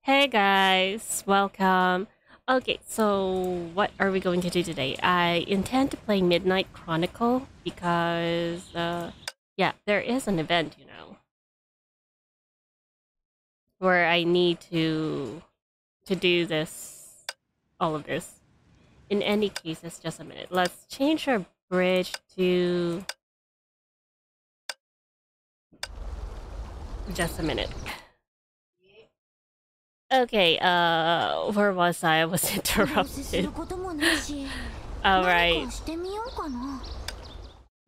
Hey guys, welcome. Okay, so what are we going to do today? I intend to play Midnight Chronicle because, yeah, there is an event, where I need to do this, all of this. In any case, it's just a minute. Let's change our bridge to just a minute. Okay, where was I? I was interrupted. Alright.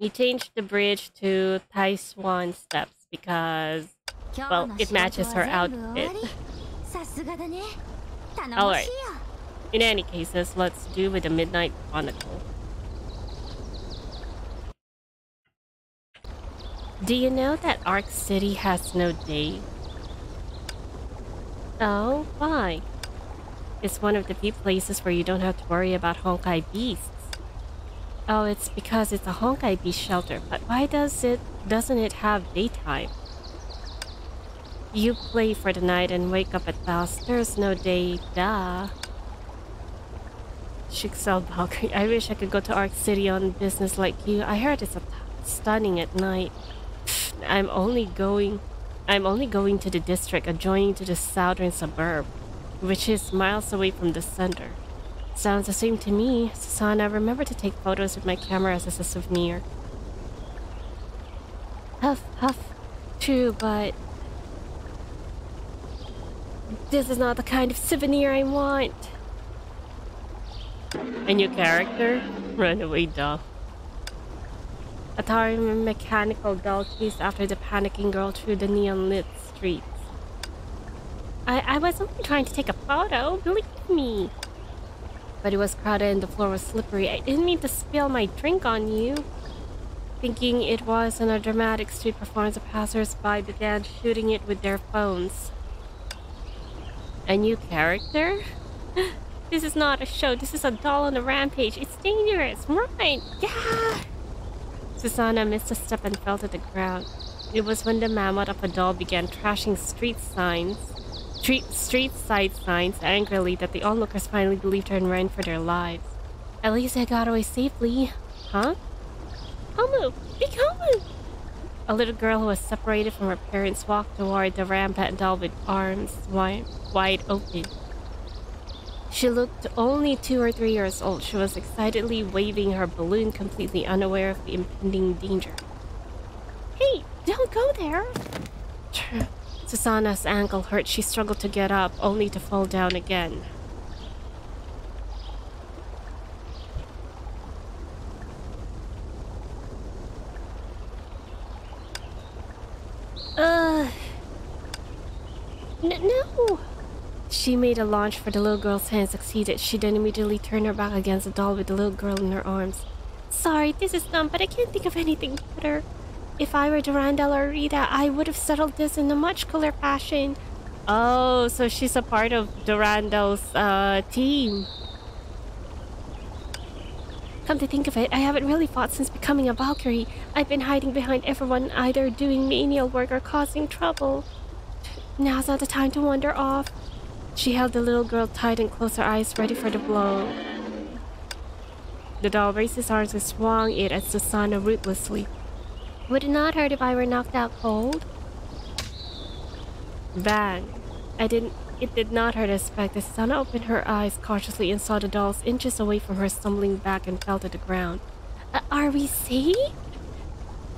We changed the bridge to Tai Swan Steps because, well, it matches her outfit. Alright. In any cases, let's do with the Midnight Chronicle. Do you know that Arc City has no day? Oh, why? It's one of the few places where you don't have to worry about Honkai beasts. Oh, it's because it's a Honkai beast shelter, but why doesn't it have daytime? You play for the night and wake up at dusk. There's no day, duh. Shixel Valkyrie, I wish I could go to Arc City on business like you. I heard it's stunning at night. I'm only going to the district adjoining to the southern suburb, which is miles away from the center. Sounds the same to me. Susanna, remember to take photos with my camera as a souvenir. Huff, huff. True, but this is not the kind of souvenir I want. A new character? Runaway doll. Atari mechanical doll chased after the panicking girl through the neon-lit streets. I was only trying to take a photo, believe me. But it was crowded and the floor was slippery. I didn't mean to spill my drink on you. Thinking it wasn't a dramatic street performance, the passers-by began shooting it with their phones. A new character? This is not a show, this is a doll on a rampage. It's dangerous, run! Yeah! Susanna missed a step and fell to the ground. It was when the mammoth of a doll began trashing street side signs angrily that the onlookers finally believed her and ran for their lives. At least I got away safely. Huh? Homo, be calm! A little girl who was separated from her parents walked toward the rampant doll with arms wide open. She looked only 2 or 3 years old. She was excitedly waving her balloon, completely unaware of the impending danger. Hey, don't go there! Susanna's ankle hurt. She struggled to get up, only to fall down again. No! She made a lunge for the little girl's hand, succeeded. She then immediately turned her back against the doll with the little girl in her arms. Sorry, this is dumb, but I can't think of anything better. If I were Durandal or Rita, I would have settled this in a much cooler fashion. Oh, so she's a part of Durandal's team. Come to think of it, I haven't really fought since becoming a Valkyrie. I've been hiding behind everyone, either doing menial work or causing trouble. Now's not the time to wander off. She held the little girl tight and closed her eyes, ready for the blow. The doll raised his arms and swung it at Susanna ruthlessly. Would it not hurt if I were knocked out cold? Bang. It did not hurt as expected. Susanna opened her eyes cautiously and saw the dolls inches away from her, stumbling back and fell to the ground. Are we safe?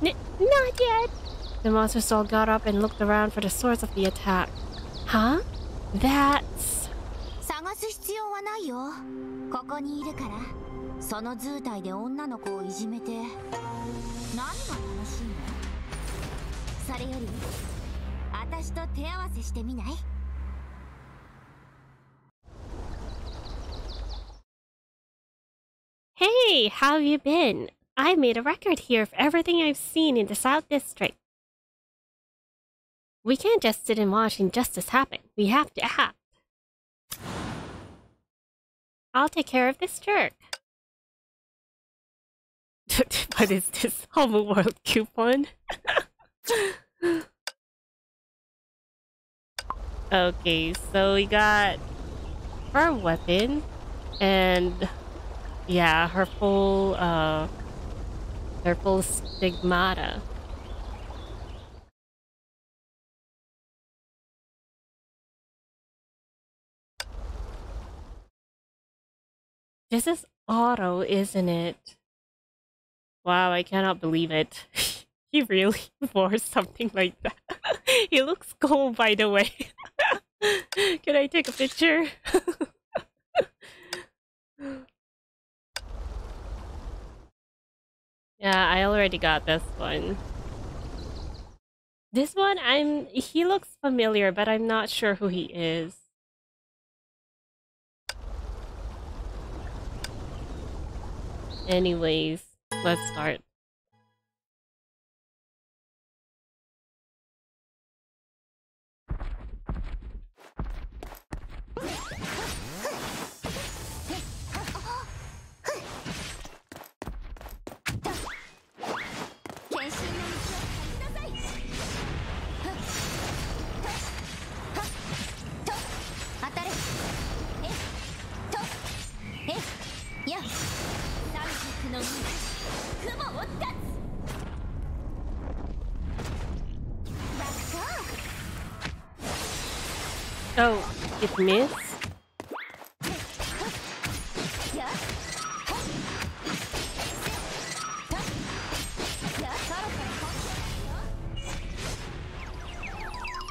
Not yet. The monster doll got up and looked around for the source of the attack. Huh? That's... 探す必要はないよ。ここにいるから。その図体で女の子をいじめて何が楽しいの？それより私と手合わせしてみない？ Hey, how have you been? I made a record here of everything I've seen in the South District. We can't just sit and watch injustice happen. We have to act. I'll take care of this jerk. What is this? Homeworld coupon? Okay, so we got her weapon and yeah, her full stigmata. This is auto, isn't it? Wow, I cannot believe it. He really wore something like that. He looks cool, by the way. Can I take a picture? Yeah, I already got this one. This one, he looks familiar, but I'm not sure who he is. Anyways, let's start. Oh, it missed?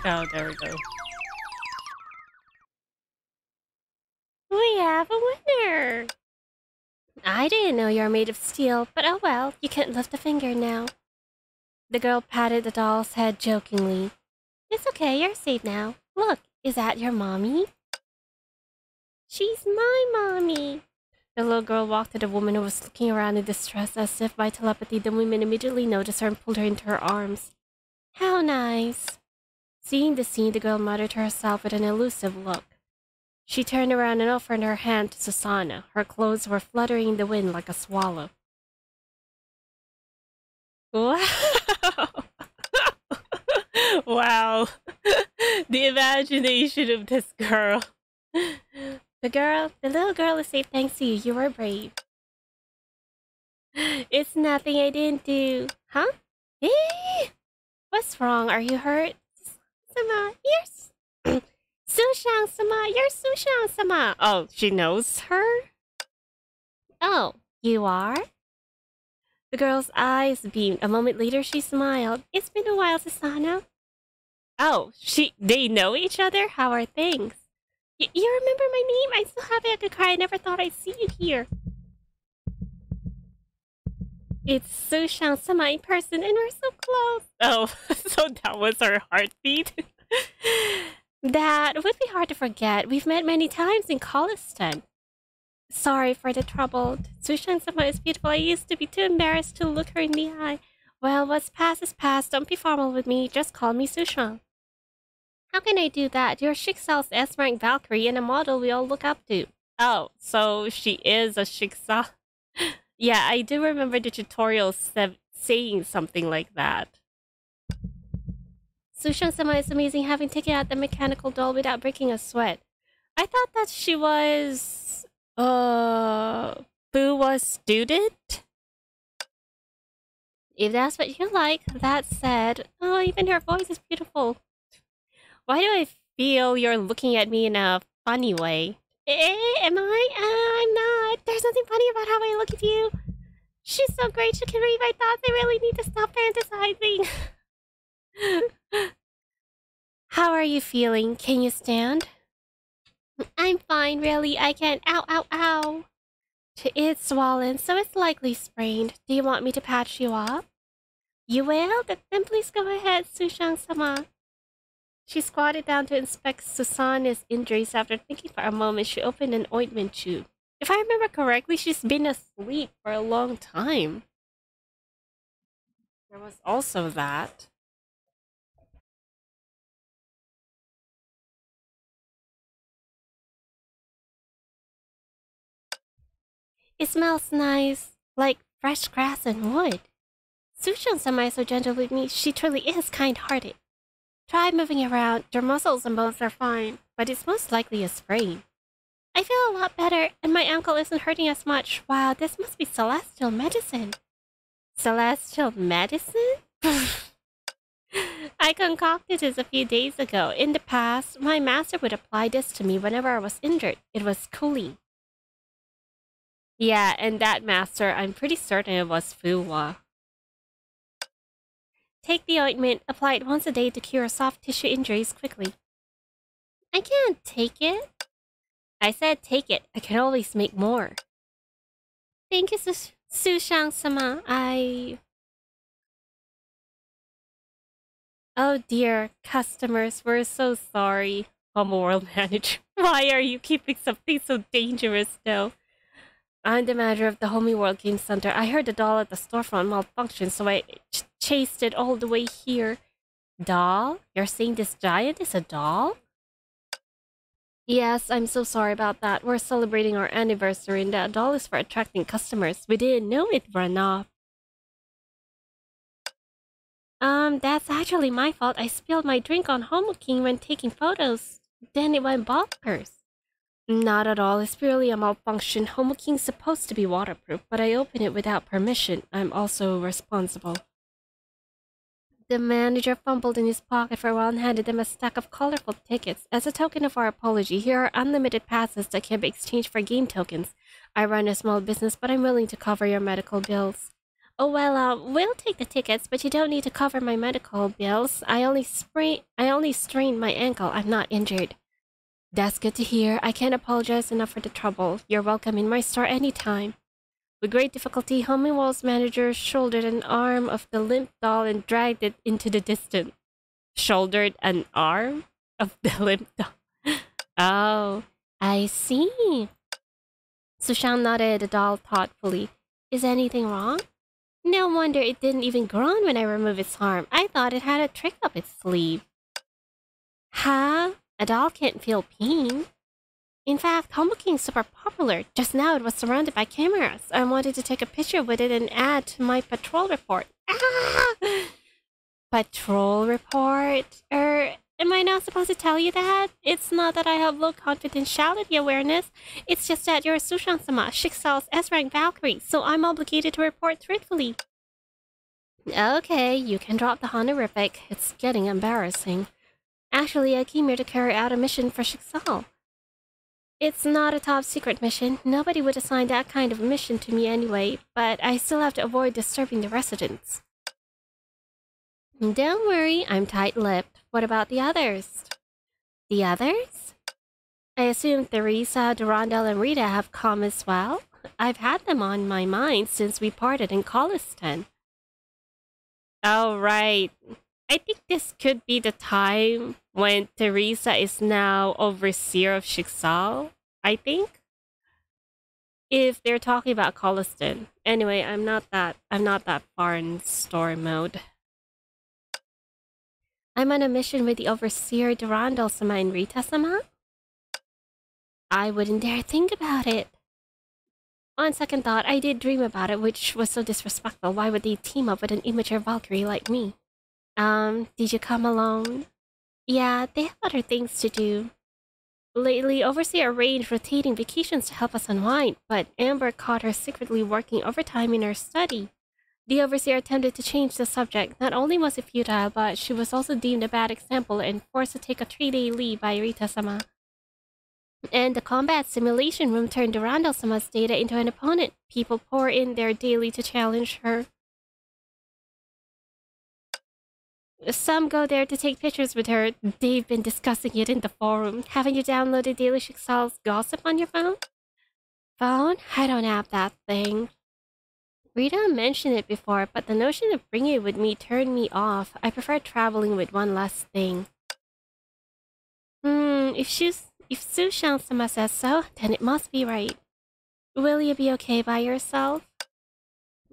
Oh, there we go. We have a winner! I didn't know you're made of steel, but oh well, you can't lift a finger now. The girl patted the doll's head jokingly. It's okay, you're safe now. Look, is that your mommy? She's my mommy. The little girl walked to the woman who was looking around in distress as if by telepathy the woman immediately noticed her and pulled her into her arms. How nice. Seeing the scene, the girl muttered to herself with an elusive look. She turned around and offered her hand to Susanna. Her clothes were fluttering in the wind like a swallow. Wow! Wow. The imagination of this girl. The little girl is safe thanks to you. You were brave. It's nothing I didn't do. Huh? Eh? What's wrong? Are you hurt? Sama, you're Sushang-sama, you're Sushang-sama. Oh, she knows her? Oh, you are? The girl's eyes beamed. A moment later, she smiled. It's been a while, Susanna. Oh, they know each other? How are things? You remember my name? I'm so happy I could cry. I never thought I'd see you here. It's Sushang-sama in person, and we're so close. Oh, so that was her heartbeat? That would be hard to forget. We've met many times in Colliston. Sorry for the trouble. Sushang-sama is beautiful. I used to be too embarrassed to look her in the eye. Well, what's past is past. Don't be formal with me. Just call me Sushang. How can I do that? You're Schicksal's S-rank Valkyrie and a model we all look up to. Oh, so she is a Schicksal. Yeah, I do remember the tutorial saying something like that. Sushang-sama is amazing, having taken out the mechanical doll without breaking a sweat. I thought that she was... Fuwa's student? If that's what you like, that said... Oh, even her voice is beautiful. Why do I feel you're looking at me in a funny way? Am I? I'm not. There's nothing funny about how I look at you. She's so great, she can read my thoughts. I really need to stop fantasizing. How are you feeling? Can you stand? I'm fine, really. I can't. Ow, ow, ow. It's swollen, so it's likely sprained. Do you want me to patch you up? You will? Then please go ahead, Sushang-sama. She squatted down to inspect Susanna's injuries. After thinking for a moment, she opened an ointment tube. If I remember correctly, she's been asleep for a long time. There was also that. It smells nice, like fresh grass and wood. Sushang-sama is so gentle with me. She truly is kind-hearted. Try moving around. Your muscles and bones are fine, but it's most likely a sprain. I feel a lot better, and my ankle isn't hurting as much. Wow, this must be celestial medicine. Celestial medicine? I concocted this a few days ago. In the past, my master would apply this to me whenever I was injured. It was cooling. Yeah, and that master, I'm pretty certain it was Fuwa. Take the ointment, apply it once a day to cure soft tissue injuries quickly. I can't take it. I said take it. I can always make more. Thank you, Sushang-sama. Oh dear, customers, we're so sorry. Homeworld manager. Why are you keeping something so dangerous though? I'm the manager of the Homeworld Game Center. I heard the doll at the storefront malfunctioned, so I chased it all the way here. Doll? You're saying this giant is a doll? Yes, I'm so sorry about that. We're celebrating our anniversary and that doll is for attracting customers. We didn't know it ran off. That's actually my fault. I spilled my drink on Homo King when taking photos. Then it went bonkers. Not at all. It's purely a malfunction. Homo King's supposed to be waterproof, but I opened it without permission. I'm also responsible. The manager fumbled in his pocket for a while and handed them a stack of colorful tickets. As a token of our apology, here are unlimited passes that can be exchanged for game tokens. I run a small business, but I'm willing to cover your medical bills. Oh well, we'll take the tickets, but you don't need to cover my medical bills. I only strained my ankle. I'm not injured. That's good to hear. I can't apologize enough for the trouble. You're welcome in my store anytime. With great difficulty, Homeworld's manager shouldered an arm of the limp doll and dragged it into the distance. Shouldered an arm of the limp doll? Oh, I see. Sushang nodded at the doll thoughtfully. Is anything wrong? No wonder it didn't even groan when I removed its arm. I thought it had a trick up its sleeve. Huh? A doll can't feel pain. In fact, Homo King's super popular. Just now it was surrounded by cameras. I wanted to take a picture with it and add to my patrol report. Ah! Patrol report? Am I not supposed to tell you that? It's not that I have low confidentiality awareness. It's just that you're Sushang-sama, Shixal's S-rank Valkyrie, so I'm obligated to report truthfully. Okay, you can drop the honorific. It's getting embarrassing. Actually, I came here to carry out a mission for Shixal. It's not a top-secret mission. Nobody would assign that kind of mission to me anyway, but I still have to avoid disturbing the residents. Don't worry, I'm tight-lipped. What about the others? The others? I assume Theresa, Durandal, and Rita have come as well? I've had them on my mind since we parted in Colliston. Oh, right. I think this could be the time when Theresa is now overseer of Shixal, I think. If they're talking about Colliston. Anyway, I'm not that far in story mode. I'm on a mission with the overseer Durandal-sama and Rita-sama? I wouldn't dare think about it. On second thought, I did dream about it, which was so disrespectful. Why would they team up with an immature Valkyrie like me? Did you come alone? Yeah, they have other things to do. Lately, Overseer arranged rotating vacations to help us unwind, but Amber caught her secretly working overtime in her study. The Overseer attempted to change the subject. Not only was it futile, but she was also deemed a bad example and forced to take a 3-day leave by Rita-sama. And the combat simulation room turned Durandal-sama's data into an opponent. People pour in there daily to challenge her. Some go there to take pictures with her. They've been discussing it in the forum. Haven't you downloaded Daily Shixal's gossip on your phone? Phone? I don't have that thing. Rita mentioned it before, but the notion of bringing it with me turned me off. I prefer traveling with one less thing. If Sushang-sama says so, then it must be right. Will you be okay by yourself?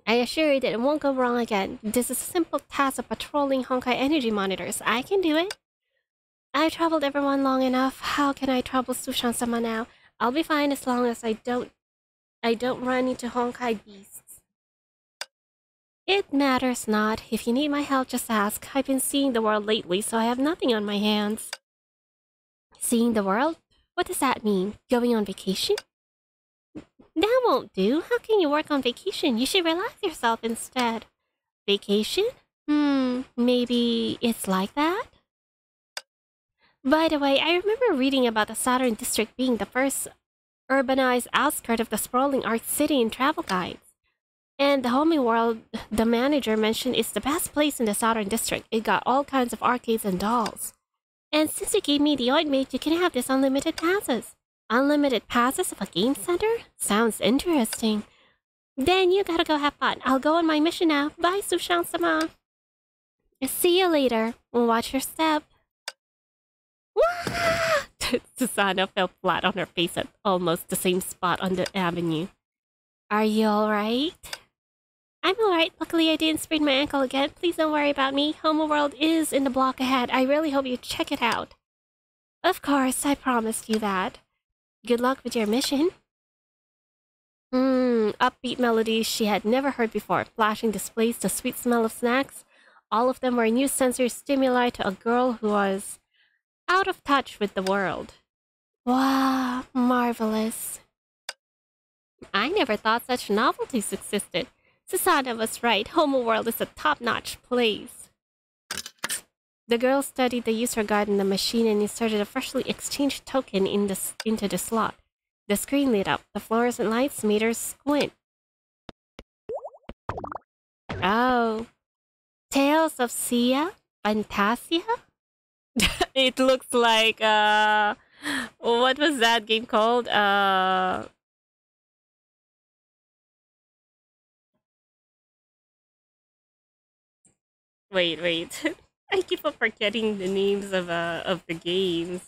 I assure you that it won't go wrong again. This is a simple task of patrolling Honkai energy monitors. I can do it. I've troubled everyone long enough. How can I trouble Sushang-sama now? I'll be fine as long as I don't run into Honkai beasts. It matters not. If you need my help, just ask. I've been seeing the world lately, so I have nothing on my hands. Seeing the world? What does that mean? Going on vacation? That won't do. How can you work on vacation? You should relax yourself instead. Vacation? Maybe it's like that? By the way, I remember reading about the Southern District being the first urbanized outskirt of the sprawling Arc City in travel guides. And the Homey World, the manager mentioned, is the best place in the Southern District. It got all kinds of arcades and dolls. And since you gave me the ointment, you can have this unlimited passes. Unlimited passes of a game center? Sounds interesting. Then you gotta go have fun. I'll go on my mission now. Bye, Sushang-sama. See you later. Watch your step. Wah! Susanna fell flat on her face at almost the same spot on the avenue. Are you alright? I'm alright. Luckily, I didn't sprain my ankle again. Please don't worry about me. Homeworld is in the block ahead. I really hope you check it out. Of course, I promised you that. Good luck with your mission. Upbeat melodies she had never heard before. Flashing displays, the sweet smell of snacks. All of them were new sensory stimuli to a girl who was out of touch with the world. Wow, marvelous. I never thought such novelties existed. Susanna was right. Homeworld is a top-notch place. The girl studied the user guide in the machine and inserted a freshly exchanged token into the slot. The screen lit up. The fluorescent lights made her squint. Oh. Tales of Sia? Fantasia? It looks like, what was that game called? Wait. I keep on forgetting the names of the games.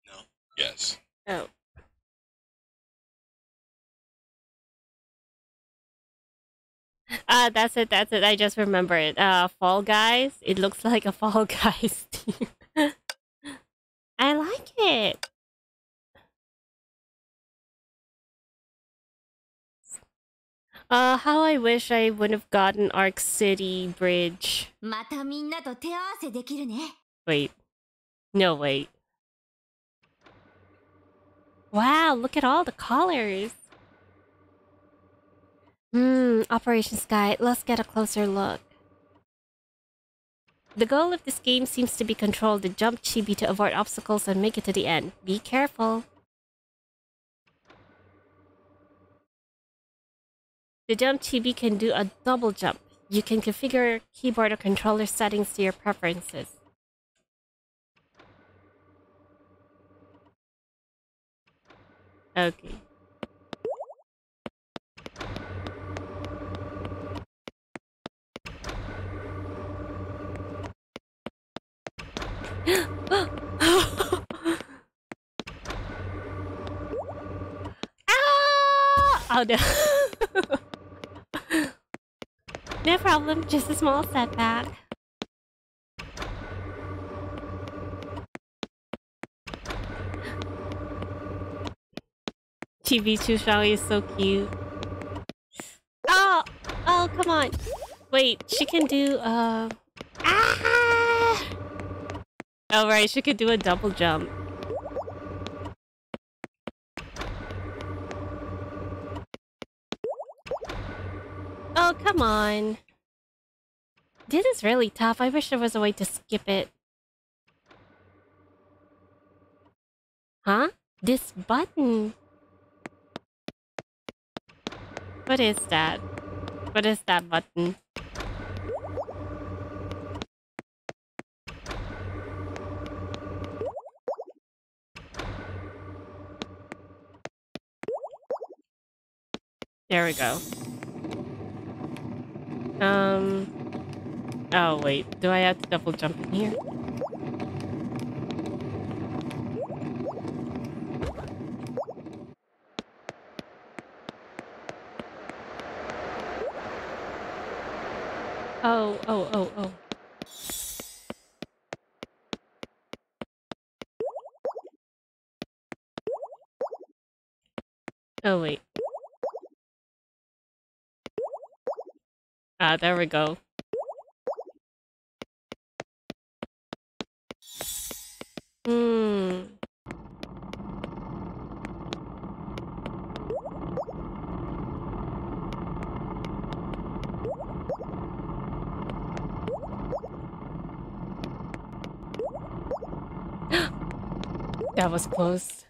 No. Yes. Oh. That's it. I just remembered. Fall Guys. It looks like a Fall Guys team. I like it. How I wish I would have gotten Arc City Bridge. またみんなと手合わせできるね。 Wait. No, wait. Wow, look at all the colors. Operation Sky. Let's get a closer look. The goal of this game seems to be control the jump chibi to avoid obstacles and make it to the end. Be careful. The jump chibi can do a double jump. You can configure keyboard or controller settings to your preferences. Okay. Ah! Oh no. No problem, just a small setback. TV Sushang is so cute. Oh! Oh, come on. Wait, she can do, Ah! Oh, right, she could do a double jump. Oh, come on. This is really tough. I wish there was a way to skip it. Huh? This button. What is that? What is that button? There we go. Oh wait, do I have to double jump in here? Oh. Oh, wait. Ah, there we go. Hmm. That was close.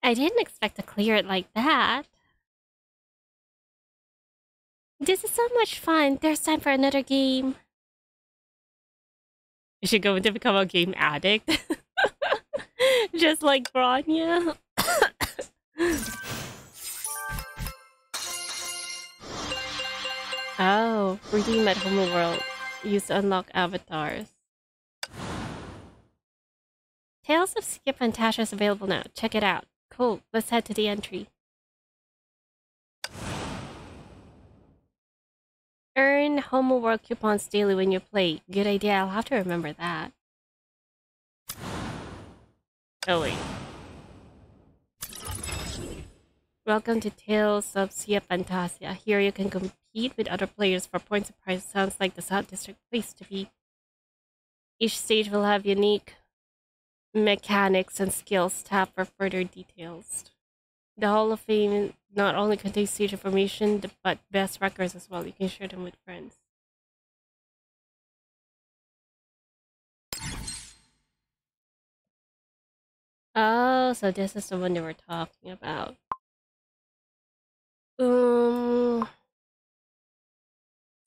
I didn't expect to clear it like that. This is so much fun. There's time for another game. You should go to become a game addict. Just like Bronya. Oh, redeem at Himmel World. Use to unlock avatars. Tales of Skip and Tasha is available now. Check it out. Cool. Let's head to the entry. Earn Himmel World coupons daily when you play. Good idea. I'll have to remember that. Oh, wait. Welcome to Tales of Sia Fantasia. Here you can compete with other players for points of prize. Sounds like the South District place to be. Each stage will have unique mechanics and skills. Tap for further details. The Hall of Fame not only contains stage information, but best records as well. You can share them with friends. Oh, so this is the one they were talking about.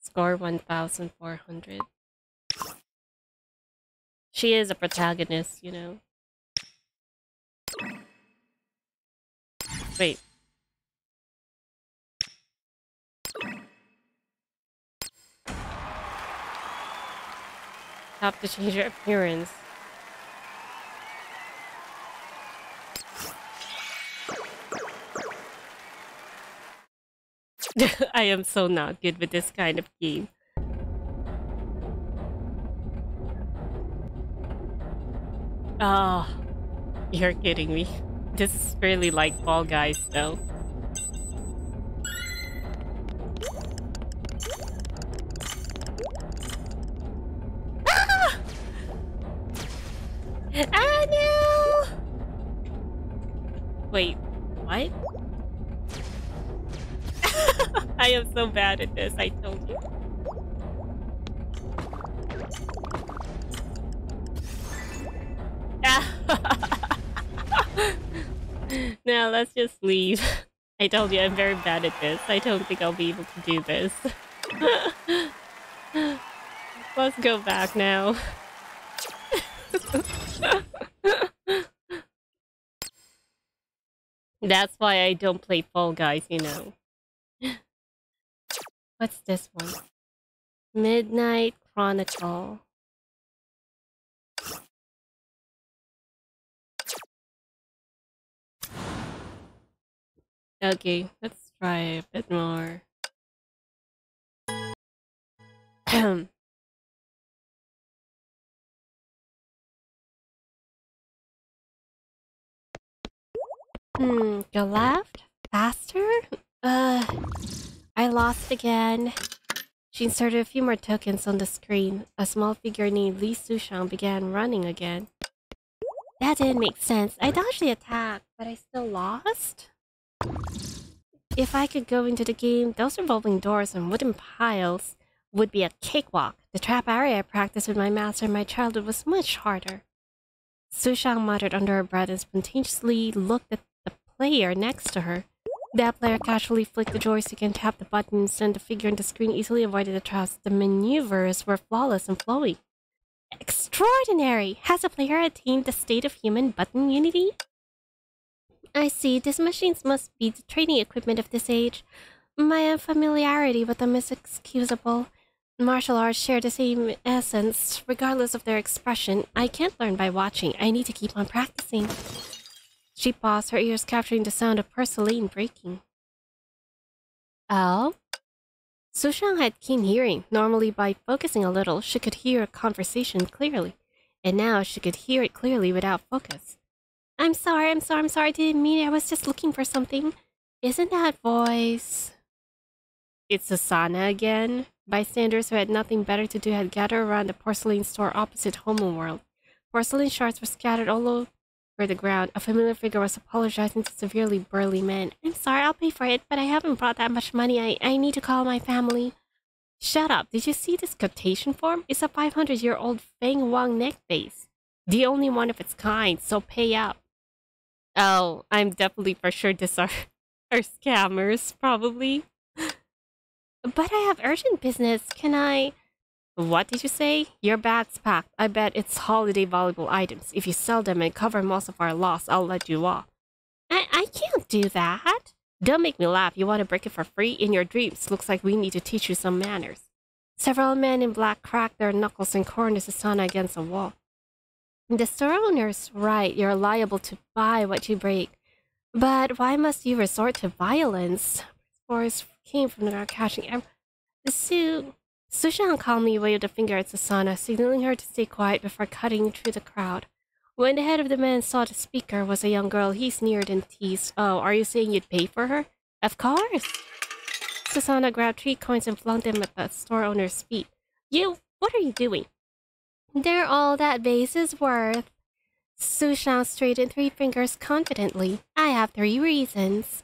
Score 1,400. She is a protagonist, you know. Wait. Have to change your appearance. I am so not good with this kind of game. Oh, you're kidding me. This is really like Fall Guys, though. Ah! Ah, no! Wait, what? I am so bad at this, I told you. Now let's just leave. I told you I'm very bad at this. I don't think I'll be able to do this. Let's go back now. That's why I don't play Fall Guys, you know. What's this one? Midnight Chronicle. Okay, let's try a bit more. Go left? Faster? I lost again. She inserted a few more tokens on the screen. A small figure named Sushang began running again. That didn't make sense. I dodged the attack, but I still lost? If I could go into the game, those revolving doors and wooden piles would be a cakewalk. The trap area I practiced with my master in my childhood was much harder. Sushang muttered under her breath and spontaneously looked at the player next to her. That player casually flicked the joystick and tapped the buttons, and the figure on the screen easily avoided the traps. The maneuvers were flawless and flowy. Extraordinary! Has the player attained the state of human button unity? I see. These machines must be the training equipment of this age. My unfamiliarity with them is excusable. Martial arts share the same essence, regardless of their expression. I can't learn by watching. I need to keep on practicing. She paused, her ears capturing the sound of porcelain breaking. Oh? Sushang had keen hearing. Normally, by focusing a little, she could hear a conversation clearly. and now she could hear it clearly without focus. I'm sorry, I didn't mean it. I was just looking for something. Isn't that voice? It's Susanna again. Bystanders who had nothing better to do had gathered around the porcelain store opposite Homeworld. Porcelain shards were scattered all over the ground. A familiar figure was apologizing to a severely burly man. I'm sorry, I'll pay for it, but I haven't brought that much money. I need to call my family. Shut up. Did you see this quotation form? It's a 500-year-old Feng Wang neck base. The only one of its kind, so pay up. Oh, I'm definitely for sure these are scammers, probably. But I have urgent business. Can I... What did you say? Your bag's packed. I bet it's holiday valuable items. If you sell them and cover most of our loss, I'll let you off. I can't do that. Don't make me laugh. You want to break it for free? In your dreams. Looks like we need to teach you some manners. Several men in black cracked their knuckles and cornered Susanna against a wall. The store owner's right. You're liable to buy what you break. But why must you resort to violence? Voice came from the crowd, catching Sushang calmly waved a finger at Susanna, signaling her to stay quiet before cutting through the crowd. When the head of the man saw the speaker was a young girl, he sneered and teased. Oh, are you saying you'd pay for her? Of course! Susanna grabbed 3 coins and flung them at the store owner's feet. You, what are you doing? They're all that base is worth. Sushang straightened 3 fingers confidently. I have 3 reasons.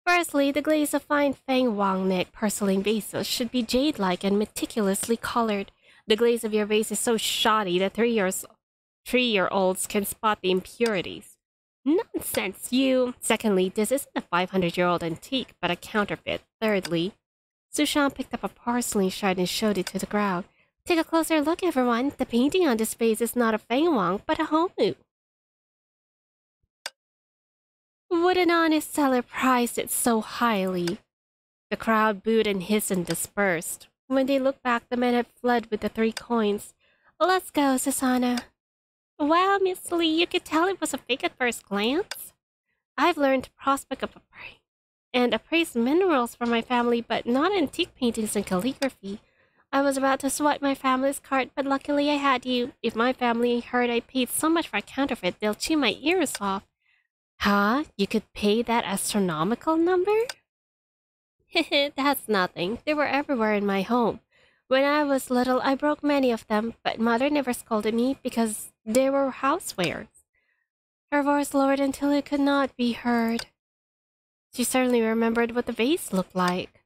Firstly, the glaze of fine Feng Wang neck porcelain vases should be jade-like and meticulously colored. The glaze of your vase is so shoddy that 3-year-olds can spot the impurities. Nonsense, you! Secondly, this isn't a 500-year-old antique, but a counterfeit. Thirdly, Sushang picked up a porcelain shard and showed it to the crowd. Take a closer look, everyone. The painting on this vase is not a Feng Wang, but a Homu. Would an honest seller price it so highly? The crowd booed and hissed and dispersed. When they looked back, the men had fled with the 3 coins. Let's go, Susanna. Wow, Miss Lee, you could tell it was a fake at first glance. I've learned to prospect up and appraise minerals for my family, but not antique paintings and calligraphy. I was about to swipe my family's card, but luckily I had you. If my family heard I paid so much for a counterfeit, they'll chew my ears off. Huh? You could pay that astronomical number? That's nothing. They were everywhere in my home. When I was little, I broke many of them, but Mother never scolded me because they were housewares. Her voice lowered until it could not be heard. She certainly remembered what the vase looked like.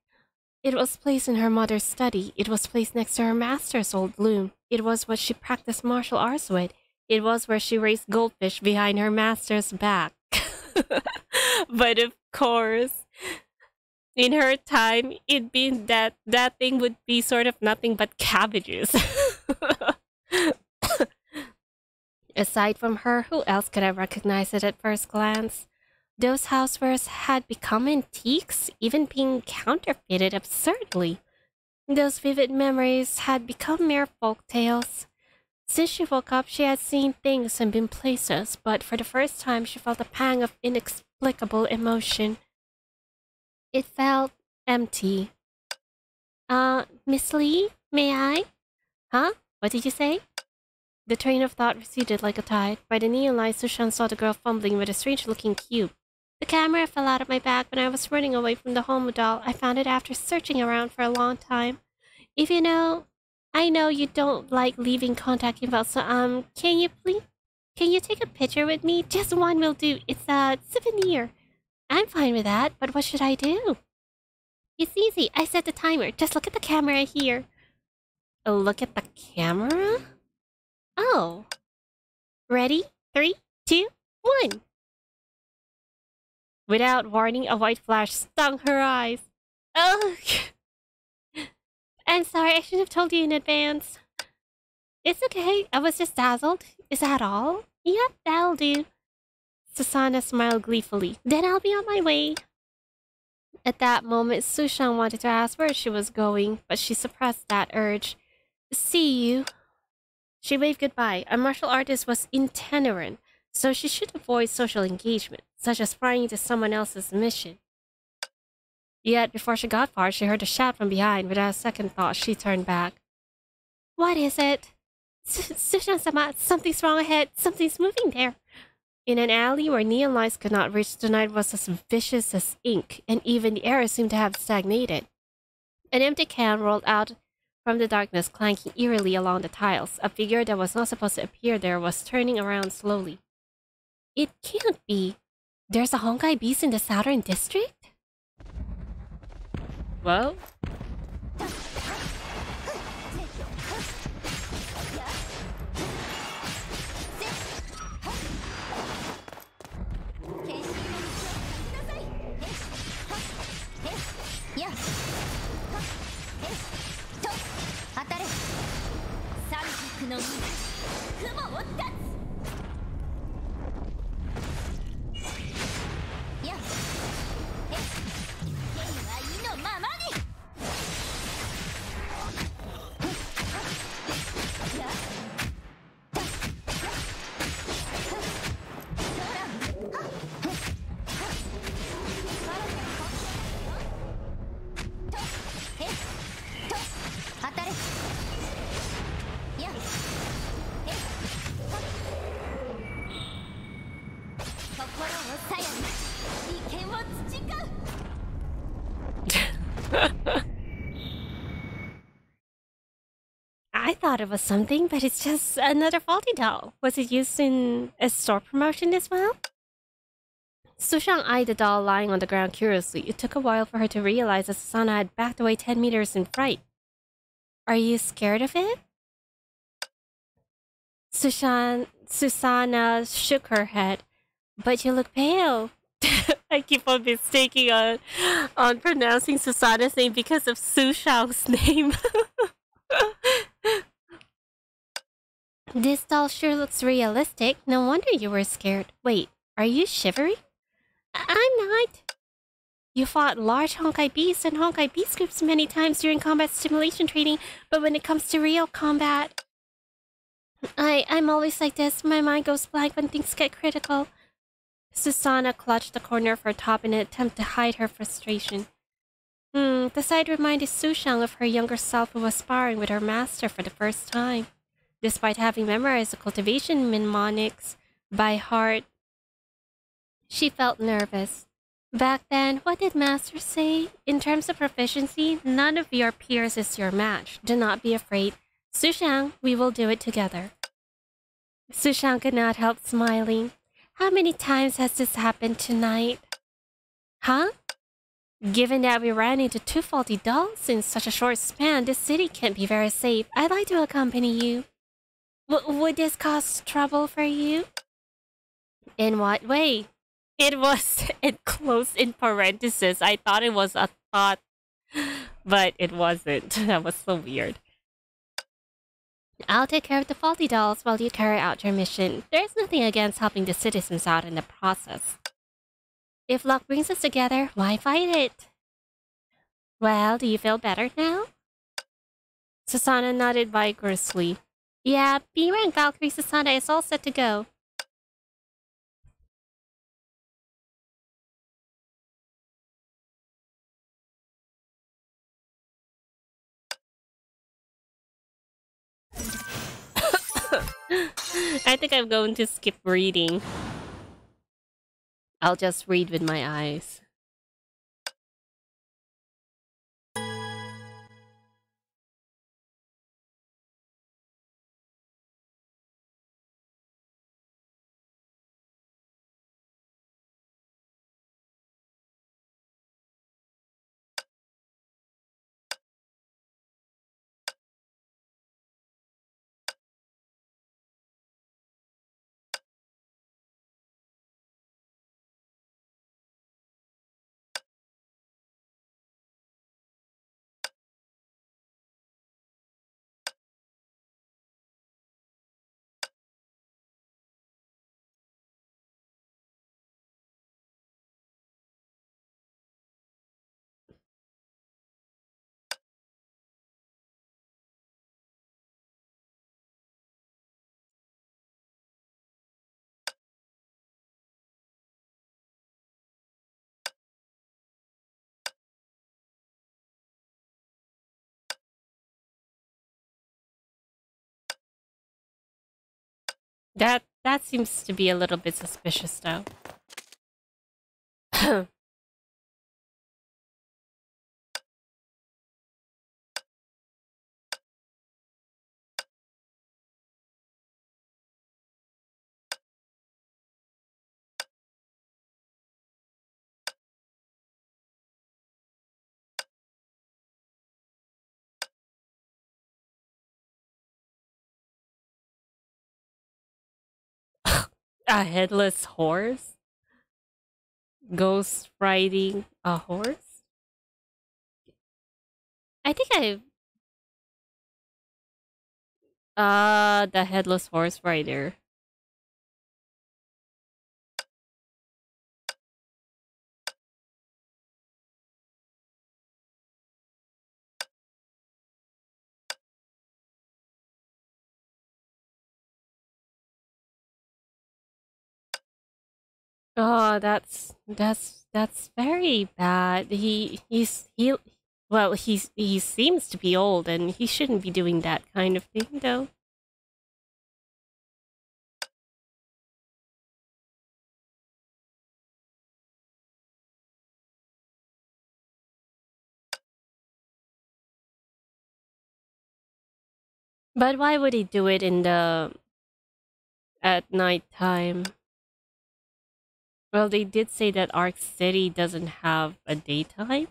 It was placed in her mother's study. It was placed next to her master's old loom. It was what she practiced martial arts with. It was where she raised goldfish behind her master's back. But of course, in her time, it'd be that thing would be sort of nothing but cabbages. Aside from her, who else could have recognized it at first glance? Those housewares had become antiques, even being counterfeited absurdly. Those vivid memories had become mere folk tales. Since she woke up, she had seen things and been places, but for the first time she felt a pang of inexplicable emotion. It felt empty. Miss Lee, may I? Huh? What did you say? The train of thought receded like a tide. By the neon light, Sushang saw the girl fumbling with a strange-looking cube. The camera fell out of my bag when I was running away from the Homu doll. I found it after searching around for a long time. If you know... I know you don't like leaving contact info, so, can you take a picture with me? Just one will do. It's a souvenir. I'm fine with that, but what should I do? It's easy. I set the timer. Just look at the camera here. Look at the camera? Oh. Ready? 3, 2, 1. Without warning, a white flash stung her eyes. Oh. I'm sorry, I should have told you in advance. It's okay, I was just dazzled. Is that all? Yep, that'll do. Susanna smiled gleefully. Then I'll be on my way. At that moment, Sushang wanted to ask where she was going, but she suppressed that urge. See you. She waved goodbye. A martial artist was itinerant, so she should avoid social engagement, such as prying into someone else's mission. Yet, before she got far, she heard a shout from behind. Without a second thought, she turned back. What is it? Sushang-sama, something's wrong ahead. Something's moving there. In an alley where neon lights could not reach, the night was as vicious as ink, and even the air seemed to have stagnated. An empty can rolled out from the darkness, clanking eerily along the tiles. A figure that was not supposed to appear there was turning around slowly. It can't be. There's a Honkai beast in the southern district? Well, I thought it was something, but it's just another faulty doll. Was it used in a store promotion as well? Sushang eyed the doll lying on the ground curiously. It took a while for her to realize that Susanna had backed away 10 meters in fright. Are you scared of it? Susanna shook her head. But you look pale. I keep on mistaking on pronouncing Susanna's name because of Sushang's name. This doll sure looks realistic. No wonder you were scared. Wait, are you shivering? I'm not. You fought large Honkai beasts and Honkai beast groups many times during combat simulation training, but when it comes to real combat... I'm always like this. My mind goes blank when things get critical. Susanna clutched the corner of her top in an attempt to hide her frustration. The sight reminded Sushang of her younger self who was sparring with her master for the first time. Despite having memorized the cultivation mnemonics by heart, she felt nervous. Back then, what did Master say? In terms of proficiency, none of your peers is your match. Do not be afraid. Sushang, we will do it together. Sushang could not help smiling. How many times has this happened tonight? Huh? Given that we ran into 2 faulty dolls in such a short span, this city can't be very safe. I'd like to accompany you. Would this cause trouble for you? In what way? It was enclosed in parentheses. I thought it was a thought, but it wasn't. That was so weird. I'll take care of the faulty dolls while you carry out your mission. There's nothing against helping the citizens out in the process. If luck brings us together, why fight it? Well, do you feel better now? Susanna nodded vigorously. Yeah, B-rank Valkyrie Susanna is all set to go. I think I'm going to skip reading. I'll just read with my eyes. That seems to be a little bit suspicious, though. A headless horse? Ghost riding a horse? I think the headless horse rider. Oh, that's very bad. He seems to be old and he shouldn't be doing that kind of thing though. But why would he do it in the at nighttime? Well, they did say that Arc City doesn't have a daytime.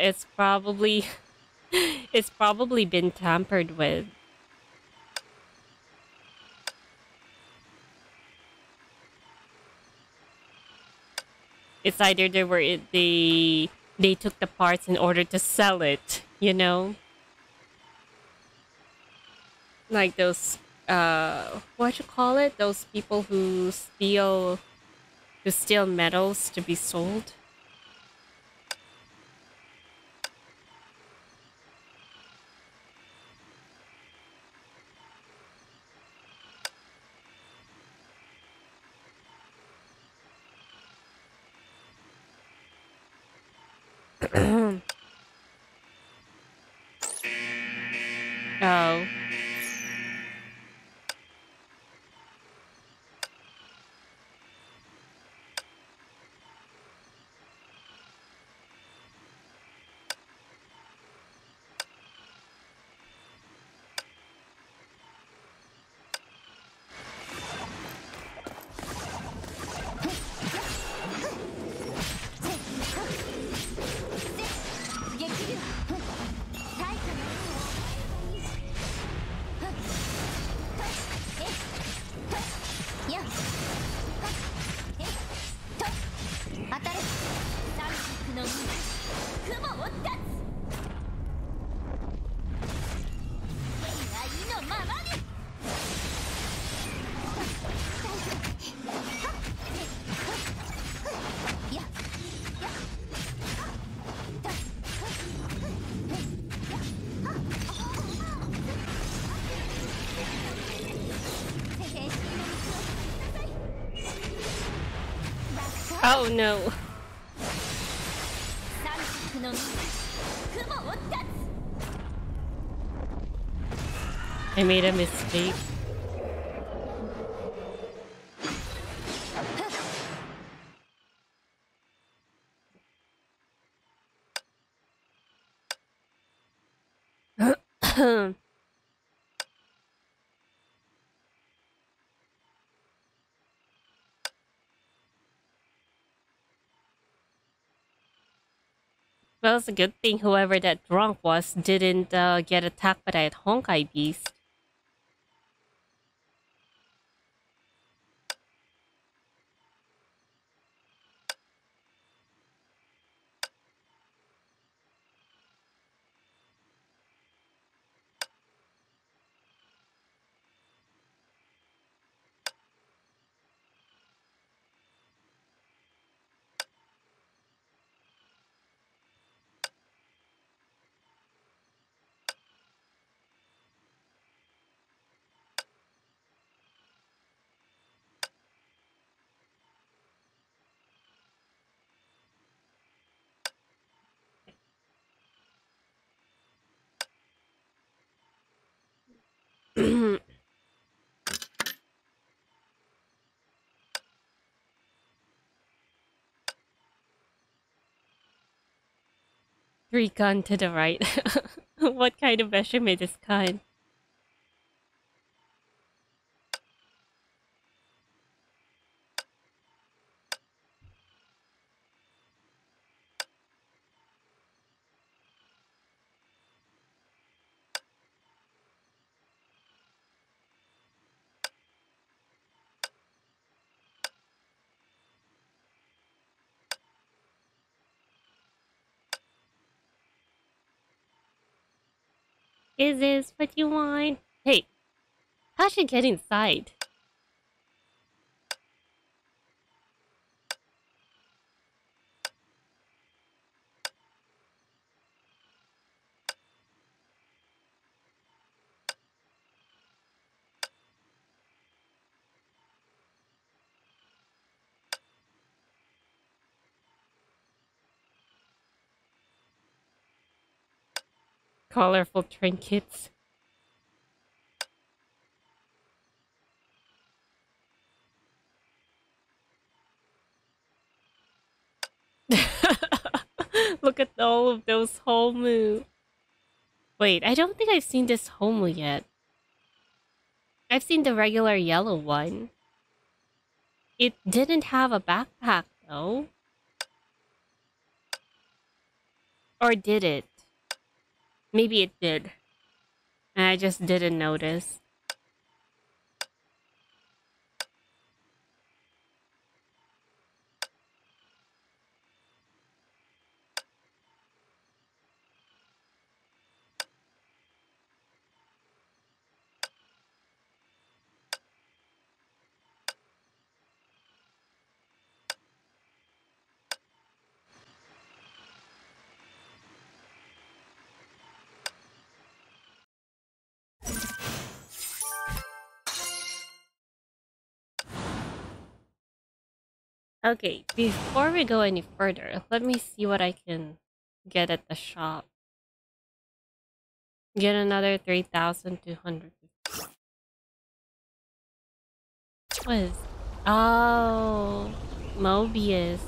It's probably it's probably been tampered with. It's either they took the parts in order to sell it, you know? Like those what you call it? Those people who steal metals to be sold. Oh. Oh no. I made a mistake. Well, it's a good thing whoever that drunk was didn't get attacked by that Honkai beast. Recon to the right. What kind of measurement is kind? Is this what you want? Hey, how should I get inside? Colorful trinkets. Look at all of those Homu. Wait, I don't think I've seen this Homu yet. I've seen the regular yellow one. It didn't have a backpack though. Or did it? Maybe it did. And I just didn't notice. Okay, before we go any further, let me see what I can get at the shop. Get another 3,200. What is... Oh, Mobius.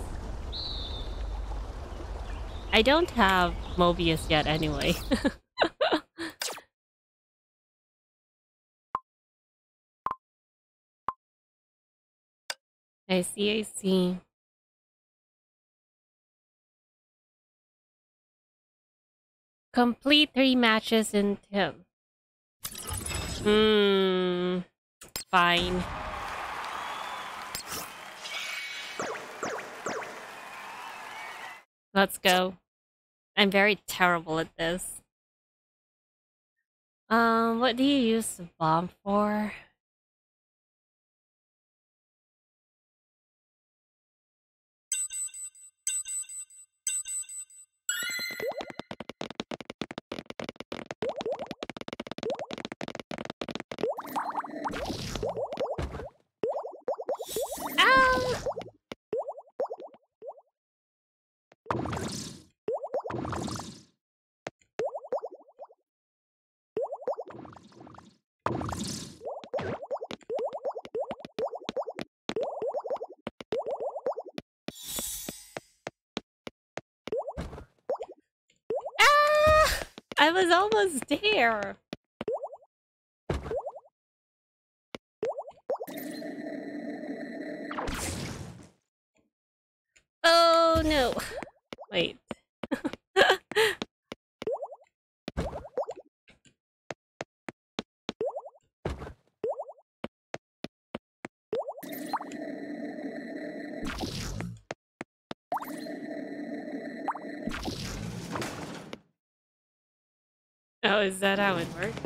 I don't have Mobius yet anyway. I see, I see. Complete 3 matches in Tim. Fine. Let's go. I'm very terrible at this. What do you use the bomb for? Ah! Ah! I was almost there. Oh no. Wait. Oh, is that how it works?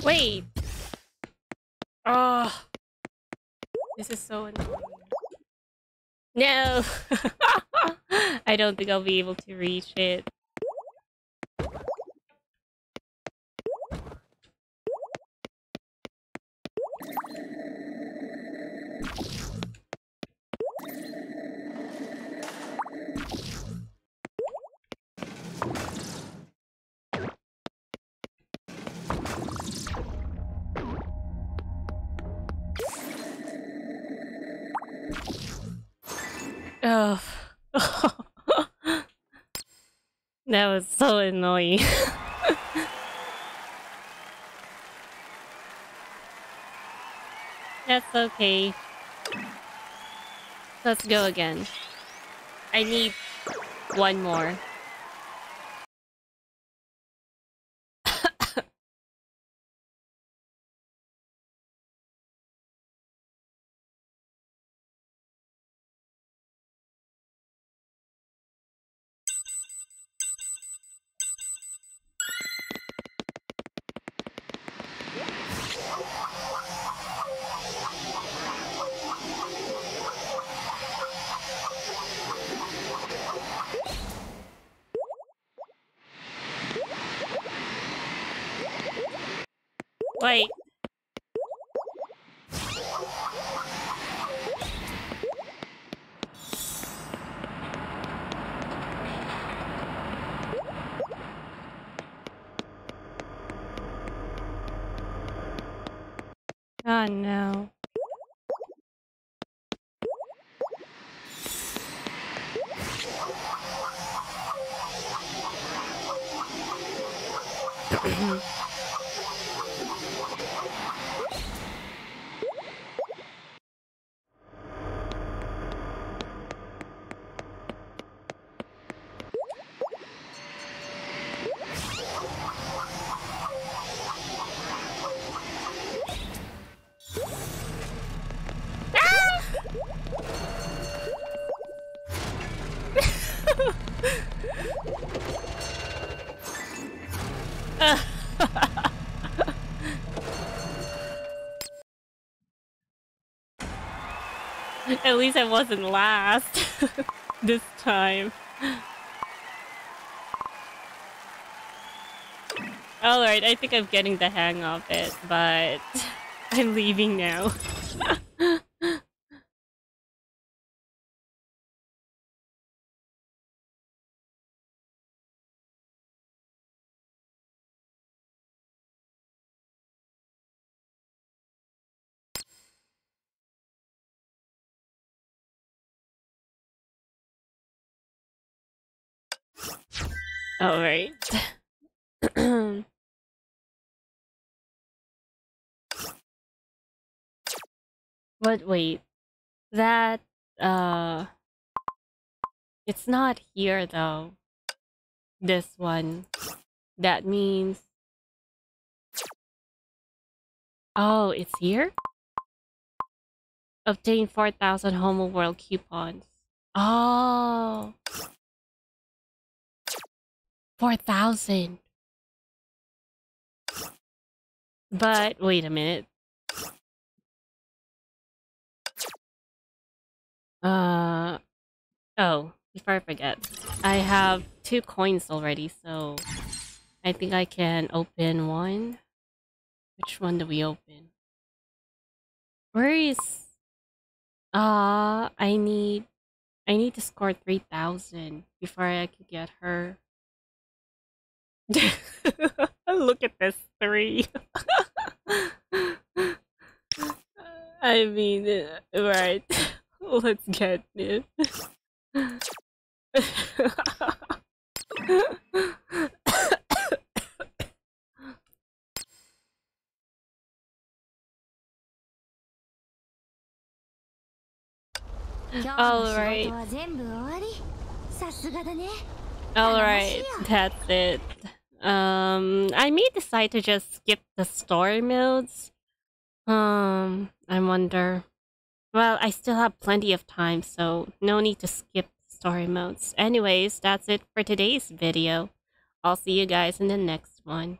Wait! Oh, this is so annoying. No! I don't think I'll be able to reach it. Oh. That was so annoying. That's okay. Let's go again. I need one more. Wait. Oh no. At least I wasn't last this time. Alright, I think I'm getting the hang of it, but I'm leaving now. Alright. But wait, that, it's not here though. This one. That means... Oh, it's here? Obtain 4,000 Homo World coupons. Oh! 4,000! But, wait a minute. Oh, before I forget. I have 2 coins already, so... I think I can open one. Which one do we open? Where is... I need to score 3,000 before I could get her. Look at this 3. I mean, right. Let's get it. Alright. Alright, that's it. I may decide to just skip the story modes. I wonder. Well, I still have plenty of time, so no need to skip story modes. Anyways, that's it for today's video. I'll see you guys in the next one.